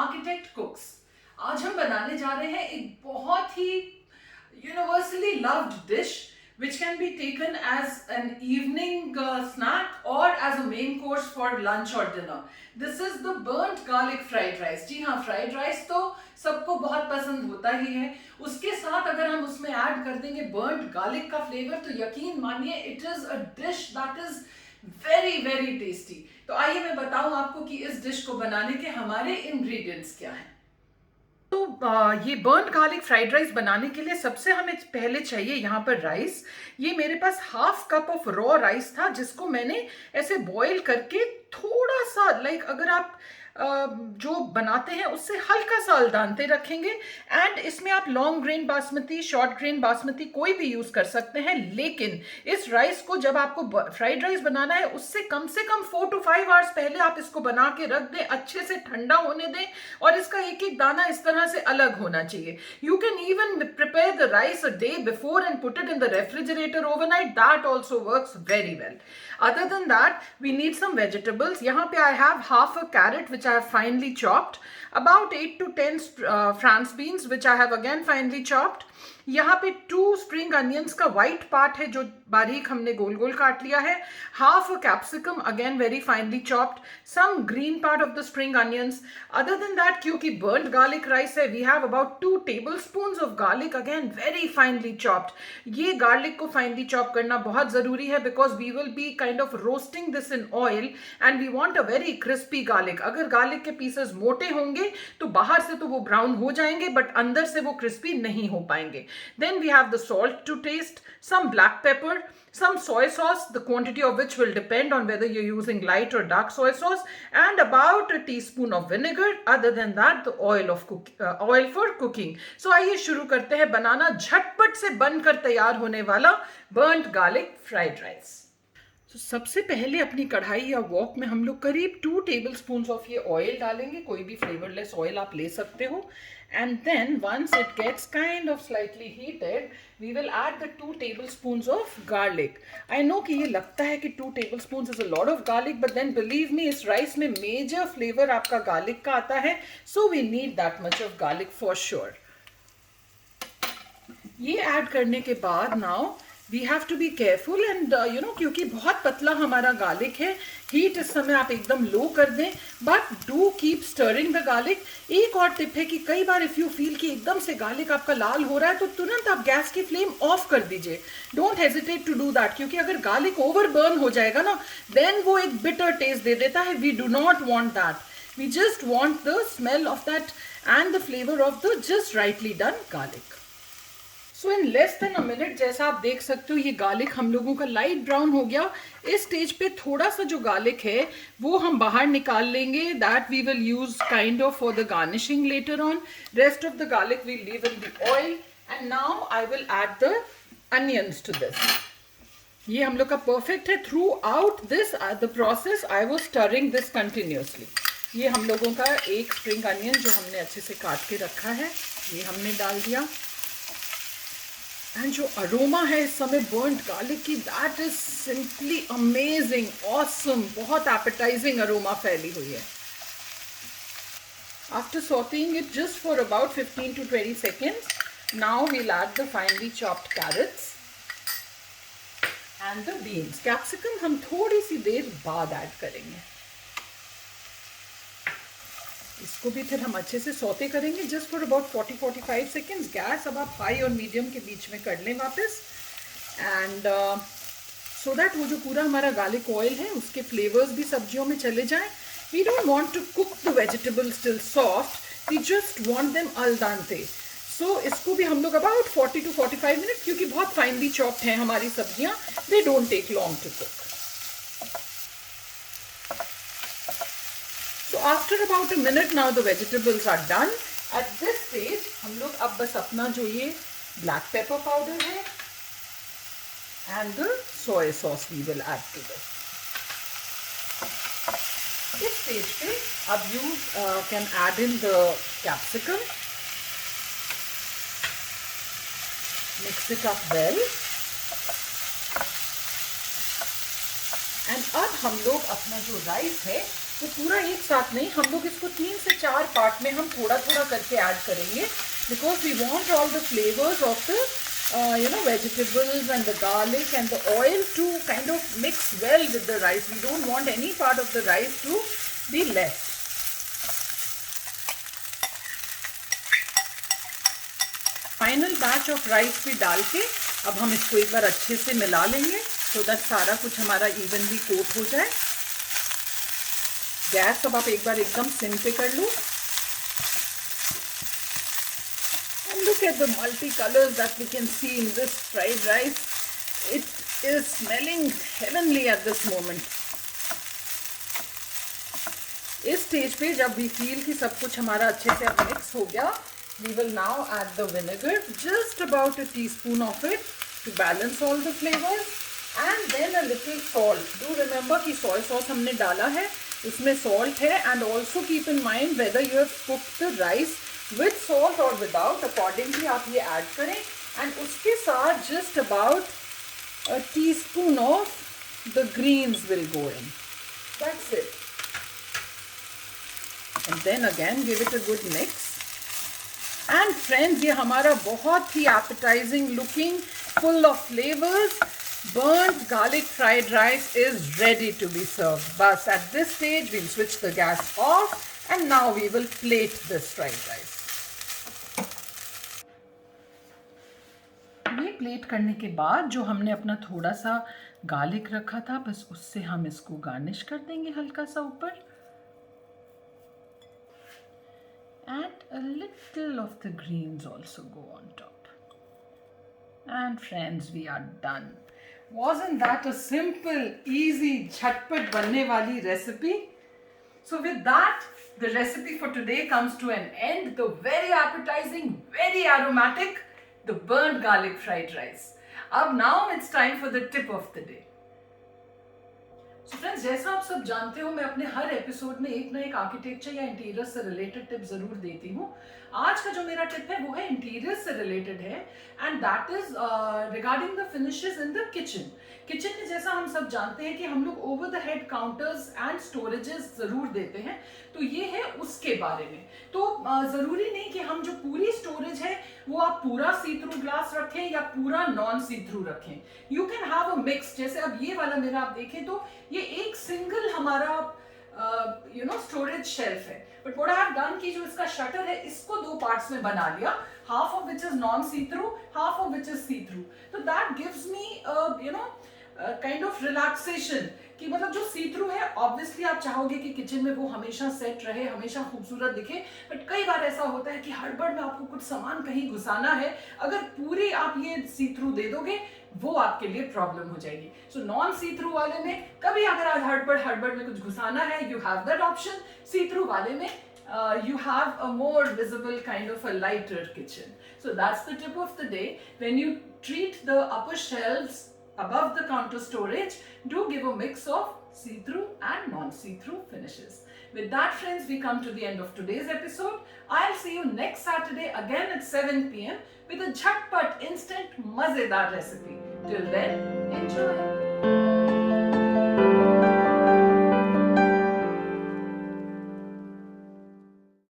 Architect कुक्स। आज हम बनाने जा रहे हैं एक बहुत ही universally loved dish which can be taken as an evening snack or as a main course for lunch or dinner. This is the burnt garlic fried rice. जी हाँ, फ्राइड राइस तो सबको बहुत पसंद होता ही है। उसके साथ अगर हम उसमें ऐड कर देंगे burnt garlic का फ्लेवर तो यकीन मानिए it is a dish that is very very tasty. तो आइए मैं बताऊं आपको कि इस डिश को बनाने के हमारे इंग्रेडिएंट्स क्या हैं। तो ये बर्न गार्लिक फ्राइड राइस बनाने के लिए सबसे हमें पहले चाहिए यहाँ पर राइस। ये मेरे पास half cup of raw rice था जिसको मैंने ऐसे बॉईल करके थोड़ा सा अगर आप जो बनाते हैं उससे हल्का सा अलदानते रखेंगे। एंड इसमें आप long grain basmati, short grain basmati कोई भी यूज कर सकते हैं, लेकिन इस राइस को जब आपको फ्राइड राइस बनाना है उससे कम 4 to 5 आवर्स पहले आप इसको बना के रख दें, अच्छे से ठंडा होने दें और इसका एक एक दाना इस तरह से अलग होना चाहिए। You can even prepare the rice a day before and put it in the refrigerator overnight, that also works very well. Other than that, we need some vegetables. यहाँ पे I have half a carrot which I have finely chopped, about 8 to 10 France beans which I have again finely chopped. यहाँ पे 2 spring onions का white part है जो बारीक हमने गोल गोल काट लिया है, half a capsicum again very finely chopped, some green part of the spring onions. Other than that, क्योंकि बर्न्ड गार्लिक राइस है, we have about 2 tablespoons of garlic again very finely chopped. ये गार्लिक को finely chop करना बहुत जरूरी है because we will be kind of roasting this in oil and we want a very crispy garlic. अगर garlic के pieces मोटे होंगे तो बाहर से तो वो ब्राउन हो जाएंगे बट अंदर से वो क्रिस्पी नहीं हो पाएंगे। Then we have the salt to taste, some black pepper, some soy sauce, the quantity of which will depend on whether you're using light or dark soy sauce, and about a teaspoon of vinegar. Other than that, the oil for cooking. So आइए शुरू करते हैं बनाना झटपट से बनकर तैयार होने वाला burnt garlic fried rice. तो सबसे पहले अपनी कढ़ाई या वॉक में हम लोग करीब 2 tablespoons ऑफ ये ऑयल डालेंगे, कोई भी फ्लेवरलेस ऑयल आप ले सकते हो। And then once it gets kind of slightly heated we will add the 2 tablespoons of garlic. I know कि ये लगता है कि 2 tablespoons is a lot of garlic, but then believe me इस राइस में मेजर फ्लेवर आपका garlic का आता है, so we need that much of garlic for sure. ये ऐड करने के बाद now we have to be careful and क्योंकि बहुत पतला हमारा गार्लिक है, हीट इस समय आप एकदम लो कर दें, but do keep stirring the garlic. एक और टिप है कि कई बार इफ यू फील कि एकदम से गार्लिक आपका लाल हो रहा है तो तुरंत आप गैस की फ्लेम ऑफ कर दीजिए। Don't hesitate to do that, क्योंकि अगर गार्लिक ओवर बर्न हो जाएगा ना देन वो एक बिटर टेस्ट दे देता है। We do not want that, we just want the smell of that and the flavour of the just rightly done garlic. So in less than a minute जैसा आप देख सकते हो ये गार्लिक हम लोगों का लाइट ब्राउन हो गया। इस स्टेज पे थोड़ा सा जो गार्लिक है वो हम बाहर निकाल लेंगे, that we will use kind of for the garnishing later on. Rest of the garlic we leave in the oil and now I will add the onions to this. ये हम लोग का परफेक्ट है। Throughout this the process I was stirring this continuously. ये हम लोगों का एक स्प्रिंग अनियन जो हमने अच्छे से काट के रखा है ये हमने डाल दिया। एंड जो अरोमा है इस समय बर्न्ड गार्लिक की, that is simply amazing, awesome, बहुत एपेटाइजिंग अरोमा फैली हुई है। After sauteing it just for about 15 to 20 seconds, now we'll add the finely chopped carrots and the beans. Capsicum हम थोड़ी सी देर बाद ऐड करेंगे। इसको भी फिर हम अच्छे से सौते करेंगे just for about 40-45 seconds। Gas अब आप हाई और मीडियम के बीच में कर लें वापस, एंड सो दैट वो जो पूरा हमारा गार्लिक ऑयल है उसके फ्लेवर्स भी सब्जियों में चले जाएं। We don't want to cook the vegetables till soft, we just want them al dente. So इसको भी हम लोग अबाउट 40 to 45 मिनट, क्योंकि बहुत फाइनली चॉप्ड हैं हमारी सब्जियां, they don't take long to cook. So after about a minute now the vegetables are done. At this stage हम लोग अब बस अपना जो ये black pepper powder है and the soy sauce we will add to this. इस stage पे अब you can add in the capsicum, mix it up well, and अब हम लोग अपना जो राइस है वो पूरा एक साथ नहीं, हम लोग इसको 3 से 4 पार्ट में हम थोड़ा थोड़ा करके ऐड करेंगे, because we want all the flavours of the vegetables and the garlic and the oil to kind of mix well with the rice. We don't want any part of the rice to be left. Final batch of rice भी डाल के अब हम इसको एक बार अच्छे से मिला लेंगे, so that सारा कुछ हमारा इवनली कोट हो जाए। गैस अब आप एक बार एकदम सिम पे कर लो। Look at the multicolors that we can see in this fried rice. It is smelling heavenly at this moment. इस स्टेज पे जब we feel कि सब कुछ हमारा अच्छे से अब मिक्स हो गया, we will now add the vinegar, just about a teaspoon of it to balance all the flavors, and then a little salt. Do remember कि soy sauce हमने डाला है, उसमें salt है, and also keep in mind whether you have cooked the rice with salt or without, accordingly आप ये add करें, and उसके साथ just about a teaspoon of the greens will go in. That's it. And then again give it a good mix. And friends, ये हमारा बहुत ही appetizing looking, full of flavors, burnt garlic fried rice is ready to be served. Bas at this stage we'll switch the gas off, and now we will plate this fried rice. ये plate करने के बाद जो हमने अपना थोड़ा सा garlic रखा था, बस उससे हम इसको गार्निश कर देंगे हल्का सा ऊपर, and a little of the greens also go on top. And friends, we are done. Wasn't that a simple, easy, झटपट बनने वाली recipe? So with that, the recipe for today comes to an end. The very appetizing, very aromatic, the burnt garlic fried rice. अब now it's time for the tip of the day. So friends, जैसा आप सब जानते हो, मैं अपने हर episode में एक ना एक आर्किटेक्चर या इंटीरियर से रिलेटेड टिप जरूर देती हूँ। आज का जो मेरा टिप है वो है इंटीरियर से रिलेटेड है, and that is regarding the finishes in the kitchen. Kitchen में जैसा हम सब जानते हैं कि हम लोग over the head counters and storages जरूर देते हैं, तो ये है उसके बारे में। तो जरूरी नहीं कि हम जो पूरी स्टोरेज है वो आप पूरा सी थ्रू ग्लास रखें या पूरा नॉन सी थ्रू रखें। You can have a mix. जैसे अब ये वाला मेरा आप देखें तो ये एक सिंगल हमारा स्टोरेज शेल्फ है, but what I have done कि जो इसका शटर है इसको दो पार्ट्स में बना लिया, half of which is non see through, half of which is see through. तो that gives me kind of relaxation कि मतलब जो सी थ्रू है, ऑब्वियसली आप चाहोगे कि किचन में वो हमेशा सेट रहे, हमेशा खूबसूरत दिखे, बट कई बार ऐसा होता है कि हड़बड़ में आपको कुछ सामान कहीं घुसाना है, अगर पूरी आप ये सी थ्रू दे दोगे वो आपके लिए प्रॉब्लम हो जाएगी। सो नॉन सी थ्रू वाले में कभी अगर आज हड़बड़ में कुछ घुसाना है, you have that option. See through वाले में you have a more visible kind of a lighter kitchen. So that's the tip of the day. When you treat the upper shelves above the counter storage, do give a mix of see-through and non-see-through finishes. With that, friends, we come to the end of today's episode. I'll see you next Saturday again at 7 p.m. with a jhatpat instant mazedar recipe. Till then, enjoy.